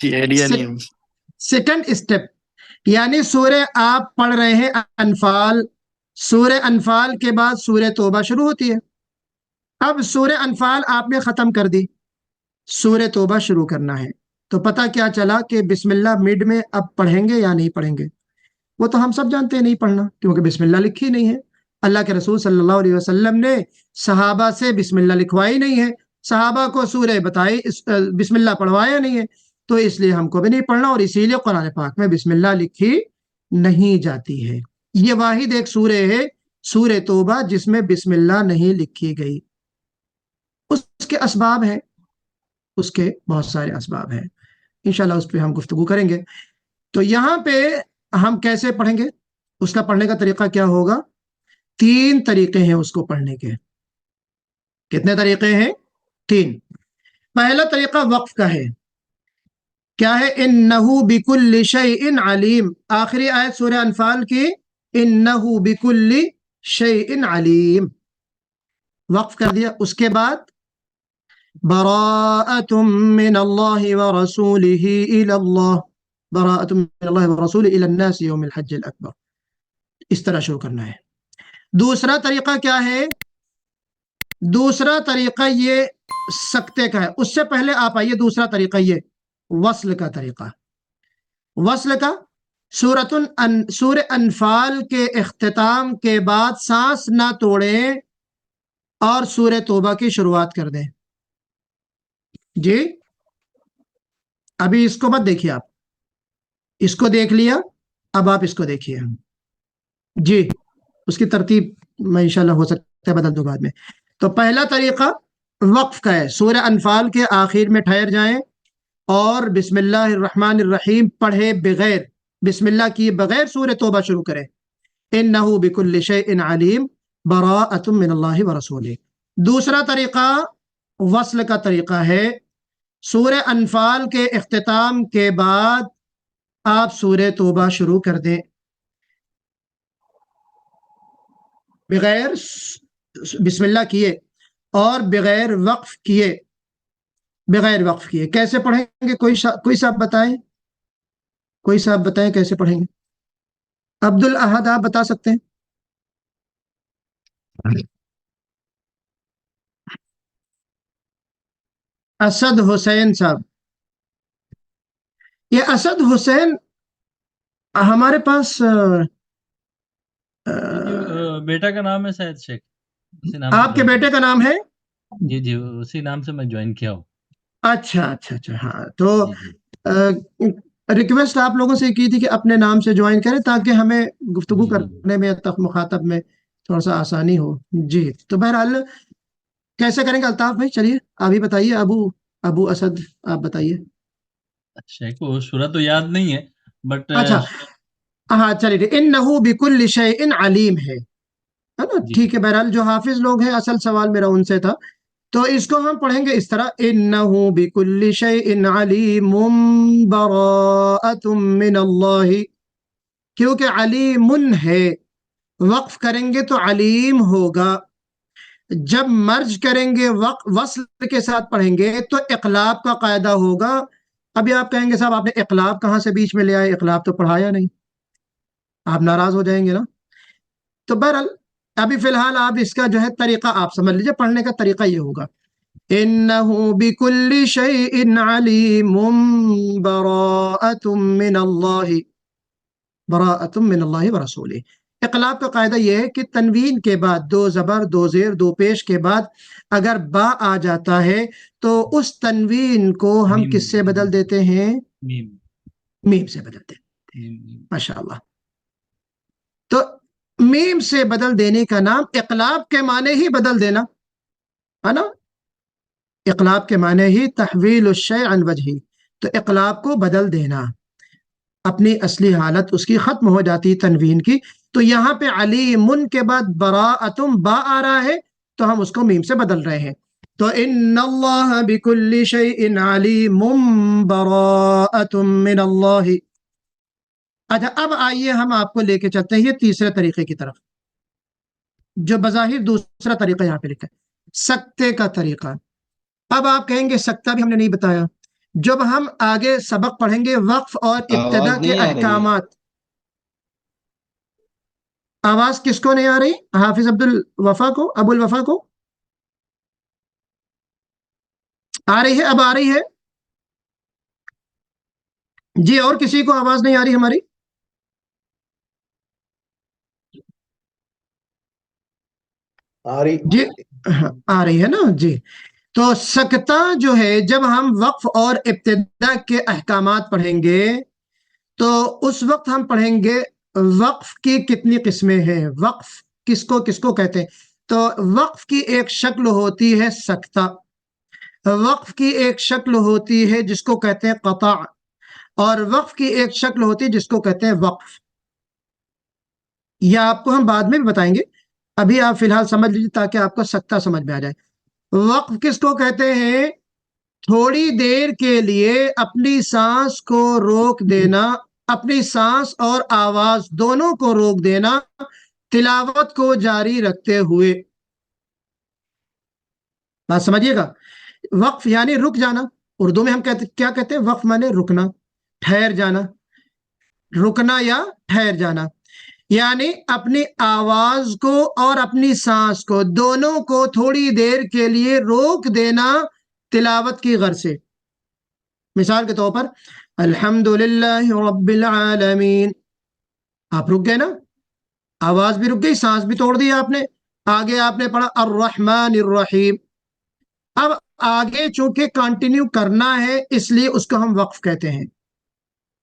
جی آئیڈیا نہیں ہے.
سیکنڈ اسٹیپ، یعنی سورہ آپ پڑھ رہے ہیں انفال، سورہ انفال کے بعد سورہ توبہ شروع ہوتی ہے. اب سورہ انفال آپ نے ختم کر دی، سورہ توبہ شروع کرنا ہے. تو پتہ کیا چلا کہ بسم اللہ مڈ میں اب پڑھیں گے یا نہیں پڑھیں گے؟ وہ تو ہم سب جانتے ہیں نہیں پڑھنا، کیونکہ بسم اللہ لکھی نہیں ہے. اللہ کے رسول صلی اللہ علیہ وسلم نے صحابہ سے بسم اللہ لکھوائی نہیں ہے، صحابہ کو سورہ بتائی، بسم اللہ پڑھوایا نہیں ہے، تو اس لیے ہم کو بھی نہیں پڑھنا، اور اسی لیے قرآن پاک میں بسم اللہ لکھی نہیں جاتی ہے. یہ واحد ایک سورہ ہے سورہ توبہ جس میں بسم اللہ نہیں لکھی گئی. اس کے اسباب ہیں، اس کے بہت سارے اسباب ہیں، انشاءاللہ اس پہ ہم گفتگو کریں گے. تو یہاں پہ ہم کیسے پڑھیں گے، اس کا پڑھنے کا طریقہ کیا ہوگا؟ 3 طریقے ہیں اس کو پڑھنے کے. کتنے طریقے ہیں؟ 3. پہلا طریقہ وقف کا ہے. کیا ہے؟ انہو بکل شیء علیم، آخری آیت سورہ انفال کی، انہو بکل شیء علیم، وقف کر دیا. اس کے بعد براءۃ من اللہ ورسولہ الی اللہ، براءۃ من اللہ ورسولہ الی الناس یوم الحج الاکبر، اس طرح شروع کرنا ہے. دوسرا طریقہ کیا ہے؟ دوسرا طریقہ یہ سکتے کا ہے. اس سے پہلے آپ آئیے، دوسرا طریقہ یہ وصل کا طریقہ. وصل کا سورہ انفال کے اختتام کے بعد سانس نہ توڑیں اور سورہ توبہ کی شروعات کر دیں. جی ابھی اس کو مت دیکھیے، آپ اس کو دیکھ لیا، اب آپ اس کو دیکھیے. جی اس کی ترتیب میں انشاءاللہ ہو سکتا ہے بدل دوں بعد میں. تو پہلا طریقہ وقف کا ہے، سورہ انفال کے آخر میں ٹھہر جائیں اور بسم اللہ الرحمن الرحیم پڑھے بغیر، بسم اللہ کیے بغیر سورہ توبہ شروع کریں. انہو بکل شیء علیم براءۃ من اللہ ورسولہ. دوسرا طریقہ وصل کا طریقہ ہے، سورہ انفال کے اختتام کے بعد آپ سورہ توبہ شروع کر دیں بغیر بسم اللہ کیے اور بغیر وقف کیے، بغیر وقف کیے. کیسے پڑھیں گے؟ کوئی صاحب بتائیں، کوئی صاحب بتائیں کیسے پڑھیں گے؟ عبد الاحد آپ بتا سکتے ہیں؟ اسد حسین صاحب، یہ اسد حسین ہمارے پاس
بیٹا کا نام ہے شاید شیخ، اسی نام سے
آپ کے
join
بیٹے کا نام ہے؟
جی جی اسی نام سے میں جوائن کیا ہوں.
اچھا اچھا اچھا، ہاں تو
جی جی
ریکویسٹ آپ لوگوں سے کی تھی کہ اپنے نام سے جوائن کریں تاکہ ہمیں گفتگو
جی جی
کرنے میں تک مخاطب میں تھوڑا سا آسانی ہو. جی تو بہرحال کیسے کریں گے الطاف بھائی؟ چلیے آپ ہی بتائیے، ابو اسد آپ بتائیے.
شیخ کو سورہ تو یاد نہیں ہے بٹ
اچھا ہاں چلیے، انہو بکل شیء علیم ہے نا،
جی
ٹھیک ہے. بہرحال جو حافظ لوگ ہیں، اصل سوال میرا ان سے تھا، تو اس کو ہم پڑھیں گے اس طرح، انہو بکل شیء علیم براءۃ من اللہ، کیونکہ علیم ہے، وقف کریں گے تو علیم ہوگا. جب مرج کریں گے وصل کے ساتھ پڑھیں گے تو اقلاب کا قاعدہ ہوگا. ابھی آپ کہیں گے صاحب آپ نے اقلاب کہاں سے بیچ میں لے آئے، اقلاب تو پڑھایا نہیں، آپ ناراض ہو جائیں گے نا. تو بہرحال ابھی فی الحال آپ اس کا جو ہے طریقہ آپ سمجھ لیجیے، پڑھنے کا طریقہ یہ ہوگا، انہو بکل شیء علیم براءۃ من اللہ، براءۃ من اللہ ورسولہ. اقلاب کا قاعدہ یہ ہے کہ تنوین کے بعد 2 زبر 2 زیر 2 پیش کے بعد اگر با آ جاتا ہے تو اس تنوین کو ہم
میم
کس سے بدل دیتے ہیں؟
میم
میم سے بدل دیتے ہیں.
میم.
ماشاءاللہ. تو میم سے بدل دینے کا نام اقلاب کے معنی ہی بدل دینا ہے نا، اقلاب کے معنی ہی تحویل الشیء عن وجہی. تو اقلاب کو بدل دینا، اپنی اصلی حالت اس کی ختم ہو جاتی تنوین کی. تو یہاں پہ علیم کے بعد براءتم با آ رہا ہے تو ہم اس کو میم سے بدل رہے ہیں. تو ان اللہ بکل شیء علیم براءۃ من اللہ. اچھا اب آئیے ہم آپ کو لے کے چلتے ہیں یہ تیسرے طریقے کی طرف، جو بظاہر دوسرا طریقہ یہاں پہ لکھا ہے، سکتے کا طریقہ. اب آپ کہیں گے سکتہ بھی ہم نے نہیں بتایا. جب ہم آگے سبق پڑھیں گے وقف اور ابتدا
آواز
کے
نہیں آ رہی ہے۔
احکامات. آواز کس کو نہیں آ رہی؟ حافظ عبد الوفا کو، ابو الوفا کو آ رہی ہے؟ اب آ رہی ہے جی؟ اور کسی کو آواز نہیں آ رہی ہماری؟
آ رہی
جی آ رہی ہے نا جی. تو سکتہ جو ہے، جب ہم وقف اور ابتدا کے احکامات پڑھیں گے تو اس وقت ہم پڑھیں گے وقف کی کتنی قسمیں ہیں، وقف کس کو کہتے ہیں. تو وقف کی ایک شکل ہوتی ہے سکتہ، وقف کی ایک شکل ہوتی ہے جس کو کہتے ہیں قطع، اور وقف کی ایک شکل ہوتی ہے جس کو کہتے ہیں وقف. یہ آپ کو ہم بعد میں بھی بتائیں گے، ابھی آپ فی الحال سمجھ لیجیے تاکہ آپ کو سکتہ سمجھ میں آ جائے. وقف کس کو کہتے ہیں؟ تھوڑی دیر کے لیے اپنی سانس کو روک دینا، اپنی سانس اور آواز دونوں کو روک دینا تلاوت کو جاری رکھتے ہوئے. بات سمجھیے گا. وقف یعنی رک جانا. اردو میں ہم کیا کہتے ہیں؟ وقف مانے رکنا، ٹھہر جانا، رکنا یا ٹھہر جانا. یعنی اپنی آواز کو اور اپنی سانس کو دونوں کو تھوڑی دیر کے لیے روک دینا تلاوت کی غرض سے. مثال کے طور پر الحمدللہ رب العالمین، آپ رک گئے نا، آواز بھی رک گئی، سانس بھی توڑ دی آپ نے. آگے آپ نے پڑھا الرحمن الرحیم. اب آگے چونکہ کنٹینیو کرنا ہے اس لیے اس کو ہم وقف کہتے ہیں،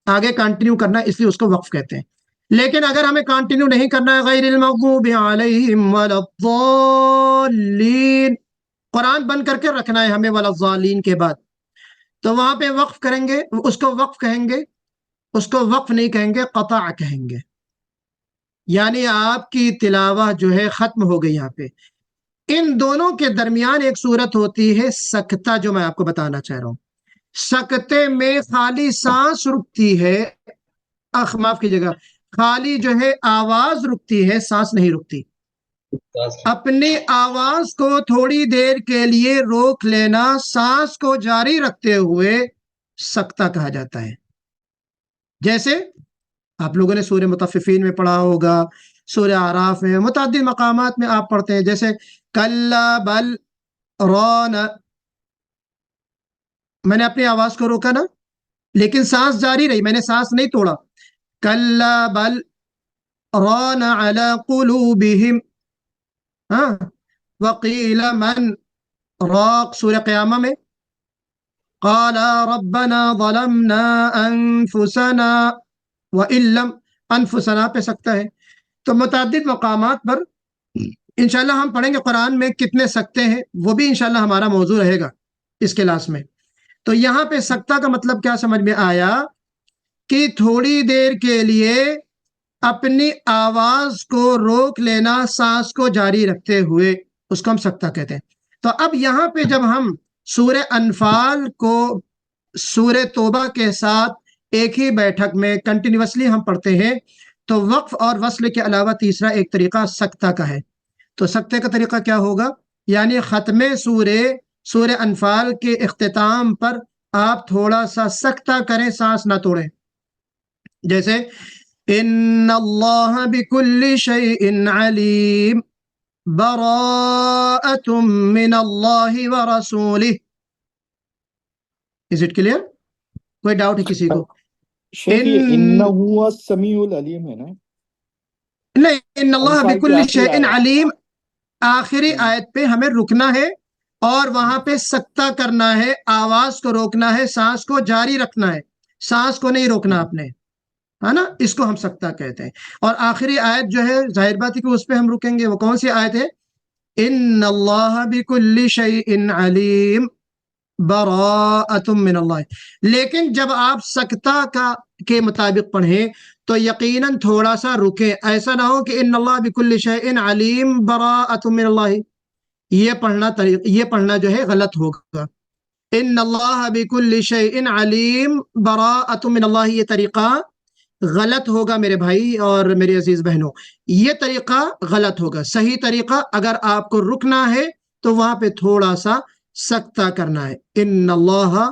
آگے کنٹینیو کرنا ہے اس لیے اس کو وقف کہتے ہیں. لیکن اگر ہمیں کنٹینیو نہیں کرنا ہے، غیر المغضوب علیہم ولا الضالین، قرآن بند کر کے رکھنا ہے ہمیں ولا الضالین کے بعد، تو وہاں پہ وقف کریں گے، اس کو وقف کہیں گے، اس کو وقف نہیں کہیں گے، قطع کہیں گے. یعنی آپ کی تلاوت جو ہے ختم ہو گئی. یہاں پہ ان دونوں کے درمیان ایک صورت ہوتی ہے سکتہ، جو میں آپ کو بتانا چاہ رہا ہوں. سکتے میں خالی سانس رکتی ہے، معاف کیجیے گا، خالی جو ہے آواز رکتی ہے، سانس نہیں رکتی. اپنی آواز کو تھوڑی دیر کے لیے روک لینا سانس کو جاری رکھتے ہوئے سکتہ کہا جاتا ہے. جیسے آپ لوگوں نے سورہ مطففین میں پڑھا ہوگا، سورہ اعراف میں، متعدد مقامات میں آپ پڑھتے ہیں، جیسے کلا بل ران، میں نے اپنی آواز کو روکا نا لیکن سانس جاری رہی، میں نے سانس نہیں توڑا. کلا بل ران علی قلوبہم، ہاں، وقیل من راق، سورہ قیامہ میں قال ربنا ظلمنا انفسنا وان لم، انفسنا پہ سکتا ہے. تو متعدد مقامات پر انشاءاللہ ہم پڑھیں گے قرآن میں کتنے سکتے ہیں، وہ بھی انشاءاللہ ہمارا موضوع رہے گا اس کلاس میں. تو یہاں پہ سکتہ کا مطلب کیا سمجھ میں آیا کہ تھوڑی دیر کے لیے اپنی آواز کو روک لینا سانس کو جاری رکھتے ہوئے، اس کو ہم سکتہ کہتے ہیں. تو اب یہاں پہ جب ہم سورہ انفال کو سورہ توبہ کے ساتھ ایک ہی بیٹھک میں کنٹینیوسلی ہم پڑھتے ہیں تو وقف اور وصل کے علاوہ تیسرا ایک طریقہ سکتہ کا ہے. تو سکتے کا طریقہ کیا ہوگا؟ یعنی ختم سورہ انفال کے اختتام پر آپ تھوڑا سا سکتہ کریں، سانس نہ توڑیں. جیسے ان اللہ بکل شیء علیم براءۃ من اللہ ورسولہ. Is it clear? کوئی ڈاؤٹ ہے کسی کو؟
شیخ یہ انہو السمیع العلیم ہے نا؟
نہیں، ان اللہ
انفال کی
بکل
آخری
شیء
آیت.
علیم آخری آیت پہ ہمیں رکنا ہے اور وہاں پہ سکتہ کرنا ہے، آواز کو روکنا ہے، سانس کو جاری رکھنا ہے، سانس کو نہیں روکنا آپ نے، ہے نا؟ اس کو ہم سکتہ کہتے ہیں. اور آخری آیت جو ہے ظاہر بات ہے کہ اس پہ ہم رکیں گے. وہ کون سی آیت ہے؟ ان اللہ بکل شیء علیم براءۃ من اللہ. لیکن جب آپ سکتہ کے مطابق پڑھیں تو یقیناً تھوڑا سا رکیں، ایسا نہ ہو کہ ان اللہ بکل شیء علیم براءۃ من اللہ، یہ پڑھنا جو ہے غلط ہوگا. ان اللہ بکل شیء علیم براءۃ من اللہ، یہ طریقہ غلط ہوگا میرے بھائی اور میرے عزیز بہنوں، یہ طریقہ غلط ہوگا. صحیح طریقہ اگر آپ کو رکنا ہے تو وہاں پہ تھوڑا سا سکتہ کرنا ہے. ان اللہ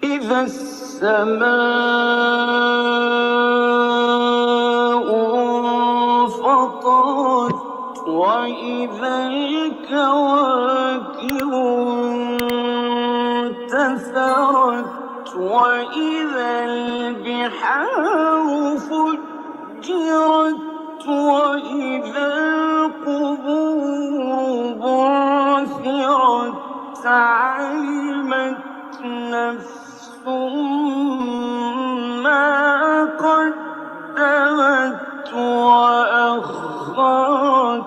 إذا السماء انفطرت وإذا الكواكب انتثرت وإذا البحار فجرت وإذا القبور بعثرت علمت نفس ما قدمت وأخرت।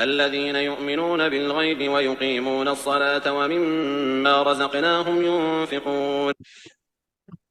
الذين يؤمنون بالغيب ويقيمون الصلاة ومما رزقناهم ينفقون।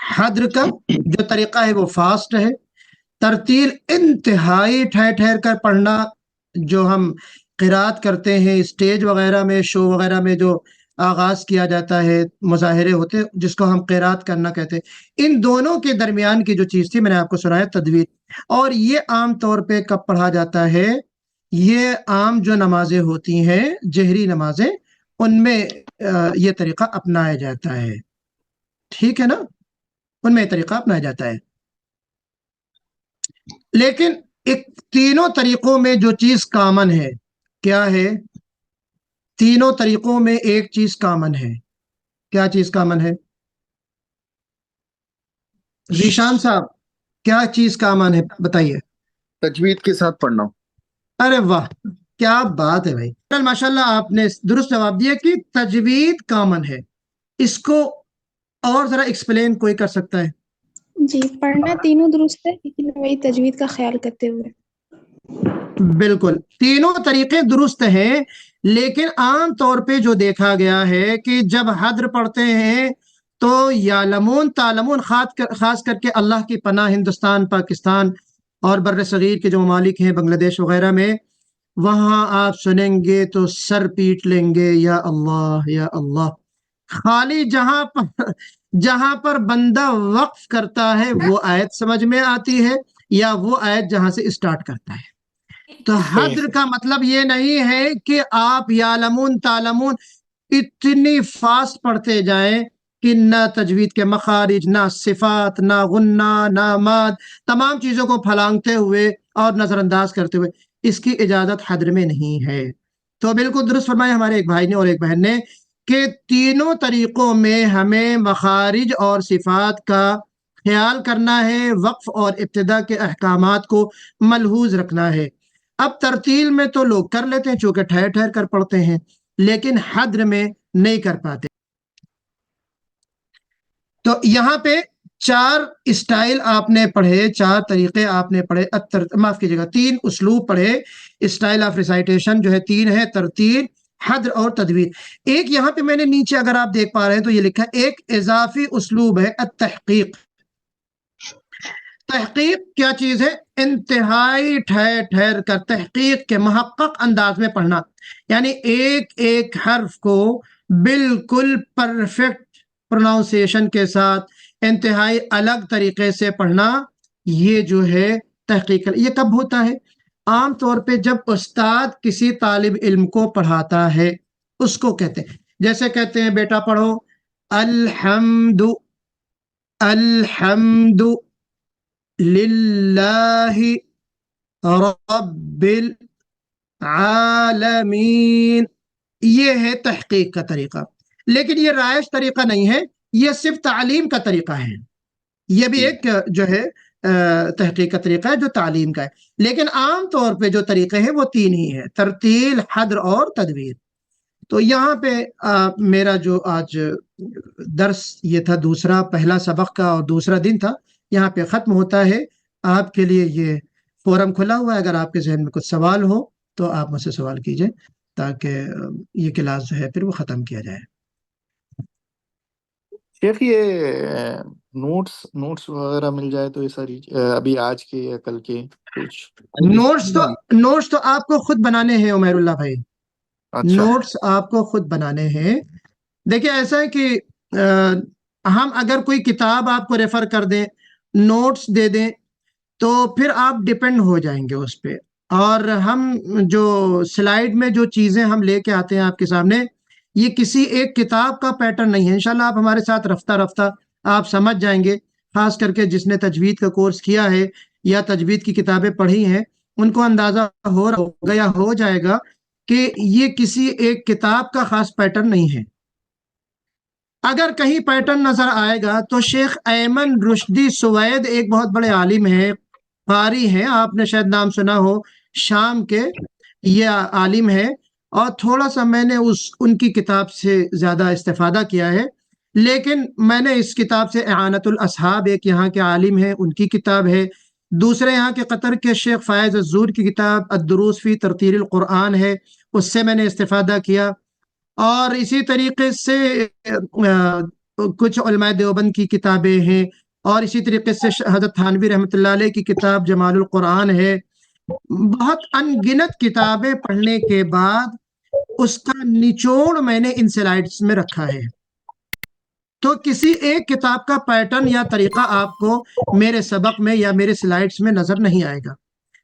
حدر کا جو طریقہ ہے وہ فاسٹ ہے، ترتیل انتہائی ٹھہر ٹھہر کر پڑھنا، جو ہم قرات کرتے ہیں اسٹیج وغیرہ میں، شو وغیرہ میں جو آغاز کیا جاتا ہے، مظاہرے ہوتے ہیں جس کو ہم قرات کرنا کہتے ہیں، ان دونوں کے درمیان کی جو چیز تھی میں نے آپ کو سنایا تجوید. اور یہ عام طور پہ کب پڑھا جاتا ہے؟ یہ عام جو نمازیں ہوتی ہیں جہری نمازیں، ان میں یہ طریقہ اپنایا جاتا ہے. ٹھیک ہے نا، ان میں یہ طریقہ اپنایا جاتا ہے. لیکن ایک تینوں طریقوں میں جو چیز کامن ہے کیا ہے؟ تینوں طریقوں میں ایک چیز کامن ہے. کیا چیز کامن ہے؟ ذیشان صاحب کیا چیز کامن ہے بتائیے.
تجوید کے ساتھ پڑھنا.
ارے واہ، کیا بات ہے بھائی، ماشاءاللہ آپ نے درست جواب دیا کہ تجوید کامن ہے. اس کو اور ذرا ایکسپلین کوئی کر سکتا ہے؟
جی، پڑھنا تینوں درست ہے لیکن وہی تجوید کا خیال کرتے ہوئے.
بالکل، تینوں طریقے درست ہیں، لیکن عام طور پہ جو دیکھا گیا ہے کہ جب حدر پڑھتے ہیں تو یعلمون تعلمون، خاص کر کے اللہ کی پناہ ہندوستان، پاکستان اور بر صغیر کے جو ممالک ہیں بنگلہ دیش وغیرہ میں، وہاں آپ سنیں گے تو سر پیٹ لیں گے، یا اللہ یا اللہ. خالی جہاں پر بندہ وقف کرتا ہے وہ آیت سمجھ میں آتی ہے، یا وہ آیت جہاں سے اسٹارٹ کرتا ہے. تو حدر کا مطلب یہ نہیں ہے کہ آپ یعلمون تعلمون اتنی فاسٹ پڑھتے جائیں کہ نہ تجوید کے مخارج، نہ صفات، نہ غنہ، نہ ماد، تمام چیزوں کو پھلانگتے ہوئے اور نظر انداز کرتے ہوئے. اس کی اجازت حدر میں نہیں ہے. تو بالکل درست فرمایا ہمارے ایک بھائی نے اور ایک بہن نے کہ تینوں طریقوں میں ہمیں مخارج اور صفات کا خیال کرنا ہے، وقف اور ابتدا کے احکامات کو ملحوظ رکھنا ہے. اب ترتیل میں تو لوگ کر لیتے ہیں چونکہ ٹھہر ٹھہر کر پڑھتے ہیں، لیکن حدر میں نہیں کر پاتے. تو یہاں پہ 4 اسٹائل آپ نے پڑھے، 4 طریقے آپ نے پڑھے، معاف کیجیے گا 3 اسلوب پڑھے. اسٹائل آف ریسائٹیشن جو ہے 3 ہے، ترتیل، حدر اور تدویر. ایک یہاں پہ میں نے نیچے اگر آپ دیکھ پا رہے ہیں تو یہ لکھا ہے ایک اضافی اسلوب ہے التحقیق. تحقیق کیا چیز ہے؟ انتہائی ٹھہر ٹھہر کر تحقیق کے محقق انداز میں پڑھنا، یعنی ایک ایک حرف کو بالکل پرفیکٹ پروناؤنسیشن کے ساتھ انتہائی الگ طریقے سے پڑھنا. یہ جو ہے تحقیق. یہ کب ہوتا ہے؟ عام طور پہ جب استاد کسی طالب علم کو پڑھاتا ہے اس کو کہتے ہیں، جیسے کہتے ہیں بیٹا پڑھو الحمد الحمد للہ رب العالمین. یہ ہے تحقیق کا طریقہ، لیکن یہ رائج طریقہ نہیں ہے، یہ صرف تعلیم کا طریقہ ہے. یہ بھی ایک جو ہے تحقیق کا طریقہ ہے جو تعلیم کا ہے. لیکن عام طور پہ جو طریقے ہیں وہ 3 ہی ہیں، ترتیل، حدر اور تدویر. تو یہاں پہ میرا جو آج درس یہ تھا دوسرا، پہلا سبق کا اور دوسرا دن تھا، یہاں پہ ختم ہوتا ہے. آپ کے لیے یہ فورم کھلا ہوا ہے، اگر آپ کے ذہن میں کچھ سوال ہو تو آپ مجھ سے سوال کیجئے تاکہ یہ کلاس جو ہے پھر وہ ختم کیا جائے.
شیخ یہ نوٹس وغیرہ مل جائے تو یہ ساری ابھی آج کے یا کل کے کچھ
نوٹس تو آپ کو خود بنانے ہیں عمیر اللہ بھائی.
اچھا
نوٹس آپ کو خود بنانے ہیں. دیکھیں ایسا ہے کہ ہم اگر کوئی کتاب آپ کو ریفر کر دیں، نوٹس دے دیں، تو پھر آپ ڈیپینڈ ہو جائیں گے اس پہ. اور ہم جو سلائیڈ میں جو چیزیں ہم لے کے آتے ہیں آپ کے سامنے، یہ کسی ایک کتاب کا پیٹرن نہیں ہے. انشاءاللہ آپ ہمارے ساتھ رفتہ رفتہ آپ سمجھ جائیں گے. خاص کر کے جس نے تجوید کا کورس کیا ہے یا تجوید کی کتابیں پڑھی ہیں ان کو اندازہ ہو رہا ہوگا یا ہو جائے گا کہ یہ کسی ایک کتاب کا خاص پیٹرن نہیں ہے. اگر کہیں پیٹرن نظر آئے گا تو شیخ ایمن رشدی سوید ایک بہت بڑے عالم ہیں، قاری ہیں، آپ نے شاید نام سنا ہو، شام کے یہ عالم ہے، اور تھوڑا سا میں نے ان کی کتاب سے زیادہ استفادہ کیا ہے. لیکن میں نے اس کتاب سے اعانت الاصحاب، ایک یہاں کے عالم ہیں ان کی کتاب ہے، دوسرے یہاں کے قطر کے شیخ فائز الزور کی کتاب الدروس فی ترتیل القرآن ہے، اس سے میں نے استفادہ کیا. اور اسی طریقے سے کچھ علماء دیوبند کی کتابیں ہیں، اور اسی طریقے سے حضرت تھانوی رحمۃ اللہ علیہ کی کتاب جمال القرآن ہے. بہت ان گنت کتابیں پڑھنے کے بعد اس کا نچوڑ میں نے ان سلائڈس میں رکھا ہے. تو کسی ایک کتاب کا پیٹرن یا طریقہ آپ کو میرے سبق میں یا میرے سلائڈس میں نظر نہیں آئے گا.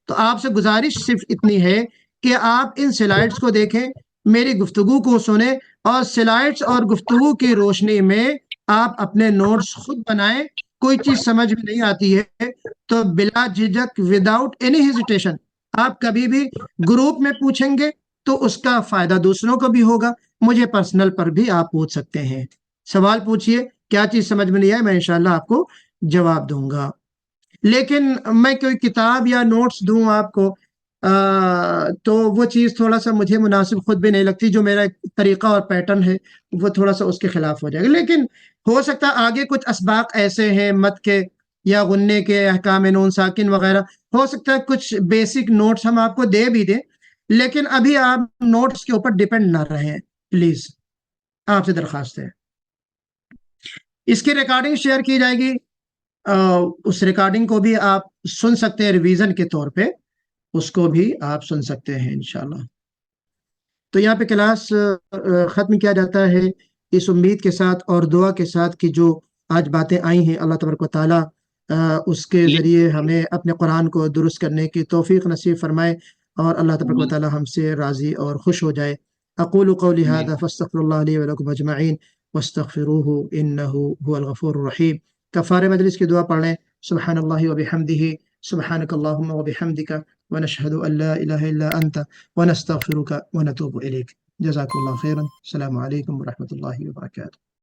تو آپ سے گزارش صرف اتنی ہے کہ آپ ان سلائڈس کو دیکھیں، میری گفتگو کو سنیں، اور سلائڈس اور گفتگو کی روشنی میں آپ اپنے نوٹس خود بنائیں. کوئی چیز سمجھ میں نہیں آتی ہے تو بلا جھجک، وداؤٹ اینی ہیزیٹیشن، آپ کبھی بھی گروپ میں پوچھیں گے تو اس کا فائدہ دوسروں کو بھی ہوگا. مجھے پرسنل پر بھی آپ پوچھ سکتے ہیں. سوال پوچھیے، کیا چیز سمجھ میں نہیں آئے، میں انشاءاللہ آپ کو جواب دوں گا. لیکن میں کوئی کتاب یا نوٹس دوں آپ کو تو وہ چیز تھوڑا سا مجھے مناسب خود بھی نہیں لگتی. جو میرا طریقہ اور پیٹرن ہے وہ تھوڑا سا اس کے خلاف ہو جائے گا. لیکن ہو سکتا ہے آگے کچھ اسباق ایسے ہیں مد کے یا غنے کے، احکام نون ساکن وغیرہ، ہو سکتا ہے کچھ بیسک نوٹس ہم آپ کو دے بھی دیں. لیکن ابھی آپ نوٹس کے اوپر ڈیپینڈ نہ رہیں پلیز، آپ سے درخواست ہے. اس کی ریکارڈنگ شیئر کی جائے گی، اس ریکارڈنگ کو بھی آپ سن سکتے ہیں ریویژن کے طور پہ، اس کو بھی آپ سن سکتے ہیں انشاءاللہ. تو یہاں پہ کلاس ختم کیا جاتا ہے اس امید کے ساتھ اور دعا کے ساتھ کہ جو آج باتیں آئی ہیں اللہ تبارک و تعالیٰ اس کے ذریعے ہمیں اپنے قرآن کو درست کرنے کی توفیق نصیب فرمائے، اور اللہ تبارک و تعالیٰ ہم سے راضی اور خوش ہو جائے. اقول قولی هذا فاستغفر اللہ لی ولکم اجمعین واستغفروہ انہ هو الغفور الرحیم. کفارہ مجلس کی دعا پڑھ لیں. سبحان اللہ وبحمدہ، سبحانک اللہم وبحمدک، ونشہد ان لا الہ الا انت، ونستغفرک ونتوب الیک. جزاکم اللہ خیرا. السلام علیکم ورحمۃ اللہ وبرکاتہ.